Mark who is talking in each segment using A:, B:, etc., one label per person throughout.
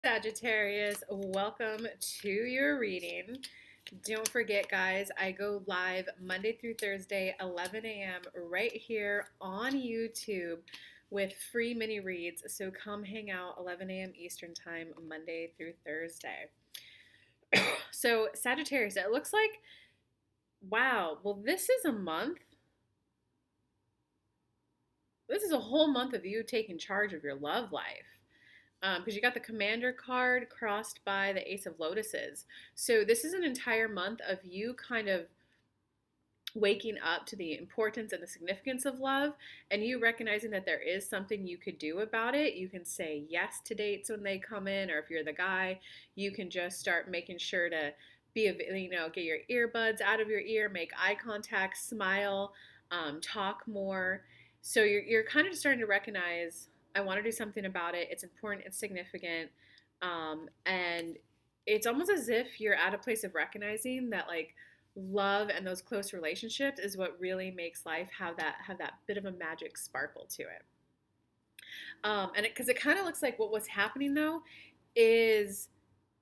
A: Sagittarius, welcome to your reading. Don't forget, guys, I go live Monday through Thursday, 11 a.m. right here on YouTube with free mini reads. So come hang out 11 a.m. Eastern Time, Monday through Thursday. So, Sagittarius, it looks like, wow, well, this is a month. This is a whole month of you taking charge of your love life. Because you got the Commander card crossed by the Ace of Lotuses. So this is an entire month of you kind of waking up to the importance and the significance of love, and you recognizing that there is something you could do about it. You can say yes to dates when they come in, or if you're the guy, you can just start making sure to get your earbuds out of your ear, make eye contact, smile, talk more. So you're kind of starting to recognize, I want to do something about it. It's important, it's significant, and it's almost as if you're at a place of recognizing that, like, love and those close relationships is what really makes life have that bit of a magic sparkle to it. And because it kind of looks like what's happening though is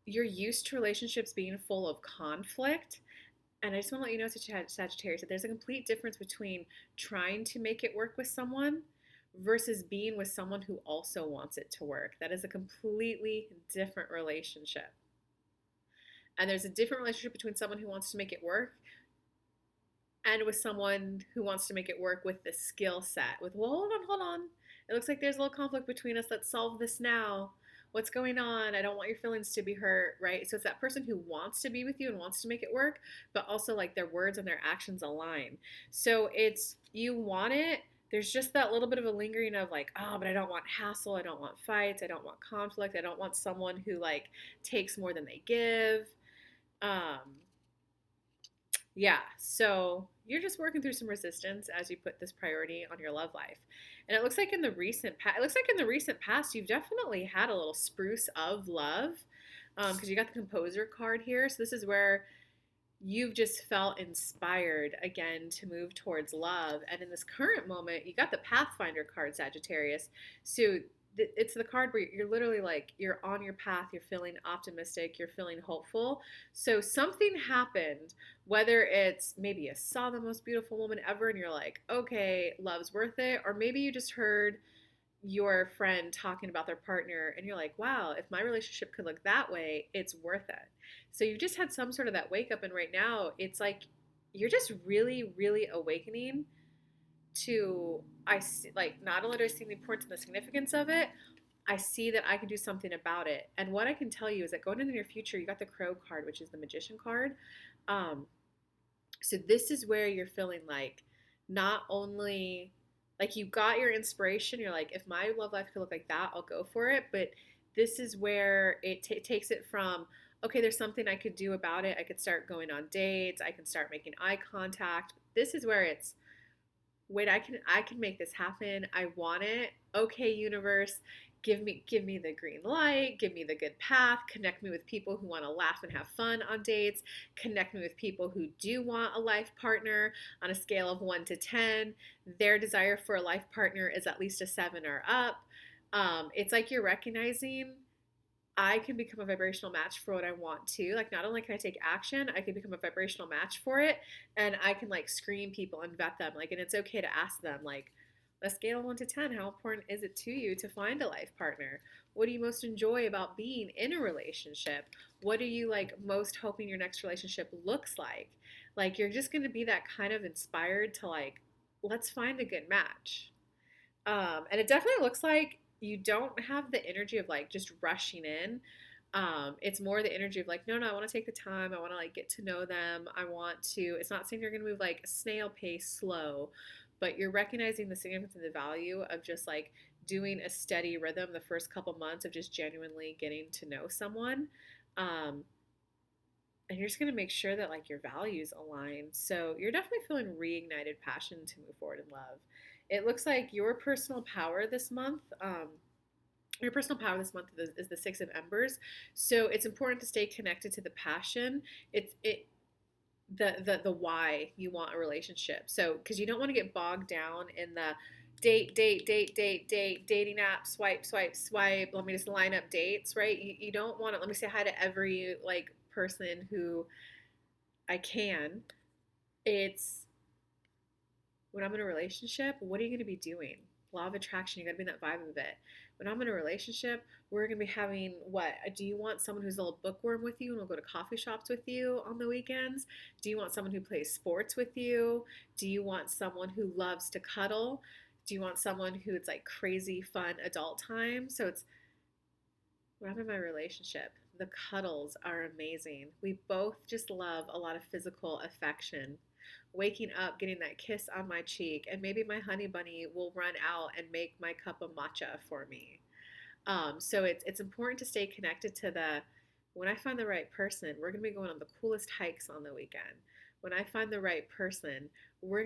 A: you're used to relationships being full of conflict. And I just want to let you know, Sagittarius, that there's a complete difference between trying to make it work with someone versus being with someone who also wants it to work. That is a completely different relationship. And there's a different relationship between someone who wants to make it work and with someone who wants to make it work with the skill set. Well, hold on. It looks like there's a little conflict between us. Let's solve this now. What's going on? I don't want your feelings to be hurt, right? So it's that person who wants to be with you and wants to make it work, but also like their words and their actions align. So it's, you want it. There's just that little bit of a lingering of like, oh, but I don't want hassle. I don't want fights. I don't want conflict. I don't want someone who like takes more than they give. Um, yeah, so you're just working through some resistance as you put this priority on your love life. And it looks like in the recent past, you've definitely had a little spruce of love, because you got the Composer card here. So this is where you've just felt inspired again to move towards love. And in this current moment, you got the Pathfinder card, Sagittarius. So it's the card where you're literally like, you're on your path, you're feeling optimistic, you're feeling hopeful. So something happened, whether it's maybe you saw the most beautiful woman ever and you're like, okay, love's worth it, or maybe you just heard your friend talking about their partner and you're like, wow, if my relationship could look that way, it's worth it. So you just had some sort of that wake up, and right now it's like you're just really, really awakening to, I see, like, not only do I see the importance and the significance of it, I see that I can do something about it. And what I can tell you is that going in the near future, you got the Crow card, which is the Magician card. Um, so this is where you're feeling like, not only like you got your inspiration, you're like, if my love life could look like that, I'll go for it. But this is where it takes it from, okay, there's something I could do about it. I could start going on dates. I can start making eye contact. This is where it's, wait, I can make this happen. I want it. Okay, universe, give me the green light, give me the good path, connect me with people who want to laugh and have fun on dates, connect me with people who do want a life partner. On a scale of 1 to 10, their desire for a life partner is at least a 7 or up. It's like you're recognizing, I can become a vibrational match for what I want to. Like, not only can I take action, I can become a vibrational match for it, and I can like screen people and vet them. Like, and it's okay to ask them, like, a scale of 1 to 10, how important is it to you to find a life partner? What do you most enjoy about being in a relationship? What are you like most hoping your next relationship looks like? Like, you're just going to be that kind of inspired to like, let's find a good match. And it definitely looks like you don't have the energy of like just rushing in. It's more the energy of like, no, I want to take the time. I want to like get to know them. I want to, it's not saying you're going to move like snail pace slow, but you're recognizing the significance and the value of just like doing a steady rhythm the first couple months of just genuinely getting to know someone. Um, and you're just going to make sure that like your values align. So you're definitely feeling reignited passion to move forward in love. It looks like your personal power this month is the Six of Embers. So it's important to stay connected to the passion. The why you want a relationship. So because you don't want to get bogged down in the dating app, swipe, swipe, swipe. Let me just line up dates, right? You don't want to, let me say hi to every like person who I can. It's when I'm in a relationship, what are you going to be doing? Law of attraction, you got to be in that vibe of it. When I'm in a relationship, we're going to be having what? Do you want someone who's a little bookworm with you and will go to coffee shops with you on the weekends? Do you want someone who plays sports with you? Do you want someone who loves to cuddle? Do you want someone who it's like crazy fun adult time? So it's when I'm in my relationship, the cuddles are amazing. We both just love a lot of physical affection. Waking up, getting that kiss on my cheek, and maybe my honey bunny will run out and make my cup of matcha for me. So it's important to stay connected to the when I find the right person, we're gonna be going on the coolest hikes on the weekend. When I find the right person, we're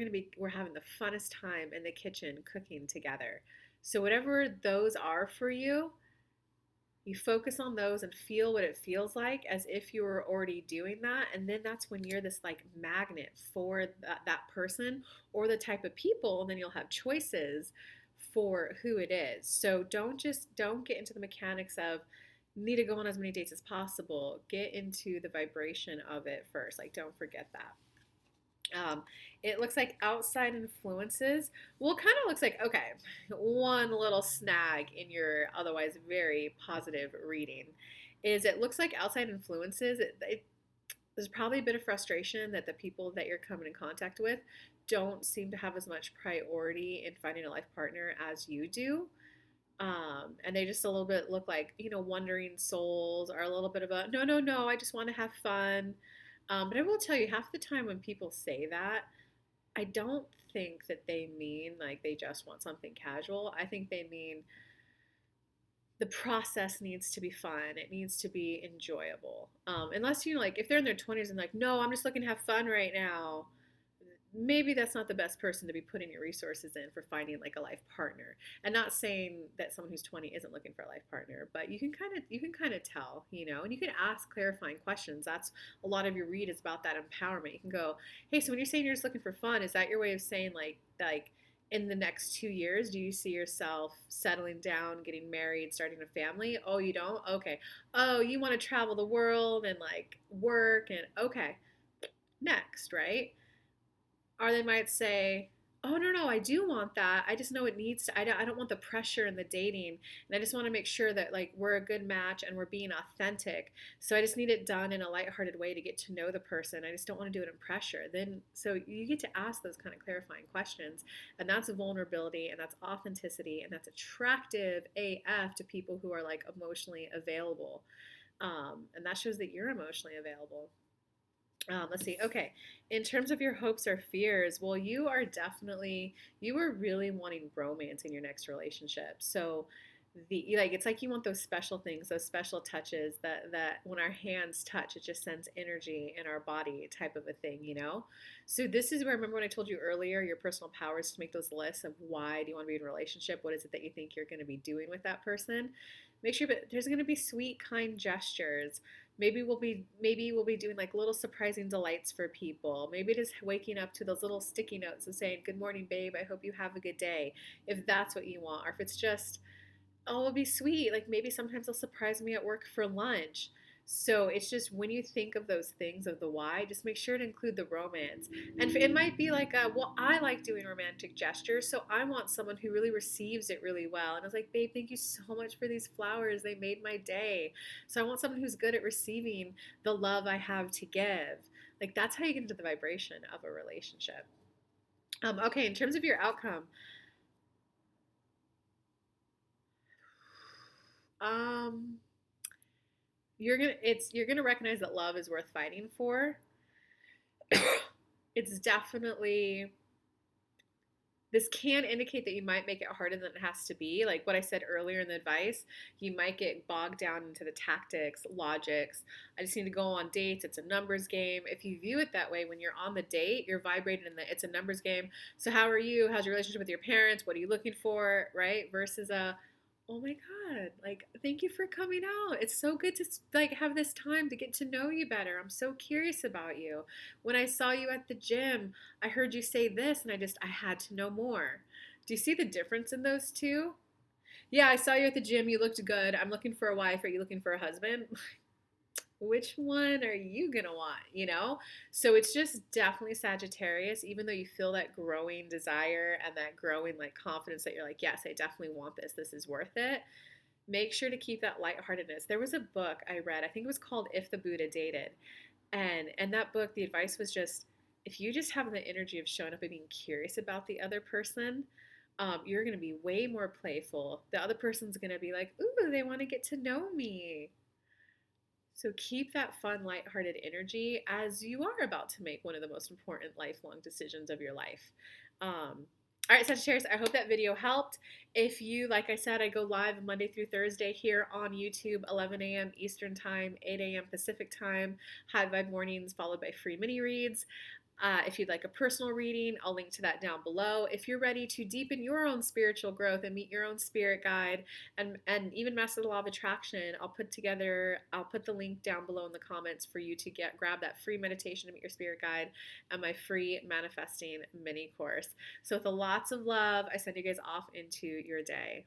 A: having the funnest time in the kitchen cooking together. So whatever those are for you, you focus on those and feel what it feels like as if you were already doing that. And then that's when you're this like magnet for that person or the type of people. And then you'll have choices for who it is. So don't get into the mechanics of need to go on as many dates as possible. Get into the vibration of it first. Like, don't forget that. Um, it looks like outside influences. Well, it kind of looks like, okay, one little snag in your otherwise very positive reading is it looks like outside influences. There's probably a bit of frustration that the people that you're coming in contact with don't seem to have as much priority in finding a life partner as you do. And they just a little bit look like, wandering souls or a little bit of a no, no, no, I just want to have fun. But I will tell you, half the time when people say that, I don't think that they mean like they just want something casual. I think they mean the process needs to be fun. It needs to be enjoyable. Unless like if they're in their 20s and like, no, I'm just looking to have fun right now. Maybe that's not the best person to be putting your resources in for finding like a life partner. And not saying that someone who's 20 isn't looking for a life partner, but you can kind of tell, and you can ask clarifying questions. That's a lot of your read is about that empowerment. You can go, hey, so when you're saying you're just looking for fun, is that your way of saying like in the next 2 years, do you see yourself settling down, getting married, starting a family? Oh, you don't? Okay. Oh, you want to travel the world and like work and okay. Next, right? Or they might say, oh, no, no, I do want that. I just know it needs to, I don't want the pressure in the dating. And I just want to make sure that like we're a good match and we're being authentic. So I just need it done in a lighthearted way to get to know the person. I just don't want to do it in pressure. Then, so you get to ask those kind of clarifying questions. And that's vulnerability and that's authenticity and that's attractive AF to people who are like emotionally available. And that shows that you're emotionally available. Let's see. Okay. In terms of your hopes or fears, well, you are really wanting romance in your next relationship. So it's like you want those special things, those special touches that when our hands touch, it just sends energy in our body type of a thing. So this is where, remember when I told you earlier, your personal power is to make those lists of why do you want to be in a relationship? What is it that you think you're going to be doing with that person? Make sure, but there's going to be sweet, kind gestures. Maybe we'll be doing like little surprising delights for people. Maybe just waking up to those little sticky notes and saying, "Good morning, babe. I hope you have a good day." If that's what you want, or if it's just, "Oh, it'll be sweet." Like maybe sometimes they'll surprise me at work for lunch. So it's just when you think of those things of the why, just make sure to include the romance. And it might be like, well, I like doing romantic gestures, so I want someone who really receives it really well. And I was like, babe, thank you so much for these flowers. They made my day. So I want someone who's good at receiving the love I have to give. Like that's how you get into the vibration of a relationship. Okay, in terms of your outcome, um, you're gonna recognize that love is worth fighting for. It's definitely this can indicate that you might make it harder than it has to be. Like what I said earlier in the advice, you might get bogged down into the tactics, logics. I just need to go on dates. It's a numbers game. If you view it that way, when you're on the date, you're vibrating in the it's a numbers game. So how are you? How's your relationship with your parents? What are you looking for? Right? Versus oh my God, like, thank you for coming out. It's so good to like have this time to get to know you better. I'm so curious about you. When I saw you at the gym, I heard you say this and I had to know more. Do you see the difference in those two? Yeah, I saw you at the gym. You looked good. I'm looking for a wife. Are you looking for a husband? Which one are you gonna want, you know? So it's just definitely Sagittarius, even though you feel that growing desire and that growing like confidence that you're like, yes, I definitely want this. This is worth it. Make sure to keep that lightheartedness. There was a book I read, I think it was called If the Buddha Dated. And in that book, the advice was just if you just have the energy of showing up and being curious about the other person, you're going to be way more playful. The other person's going to be like, ooh, they want to get to know me. So keep that fun, lighthearted energy as you are about to make one of the most important lifelong decisions of your life. All right, Sagittarius, I hope that video helped. If you, like I said, I go live Monday through Thursday here on YouTube, 11 a.m. Eastern Time, 8 a.m. Pacific Time, High Vibe Mornings, followed by free mini reads. If you'd like a personal reading, I'll link to that down below. If you're ready to deepen your own spiritual growth and meet your own spirit guide and even master the law of attraction, I'll put the link down below in the comments for you to grab that free meditation to meet your spirit guide and my free manifesting mini course. So with lots of love, I send you guys off into your day.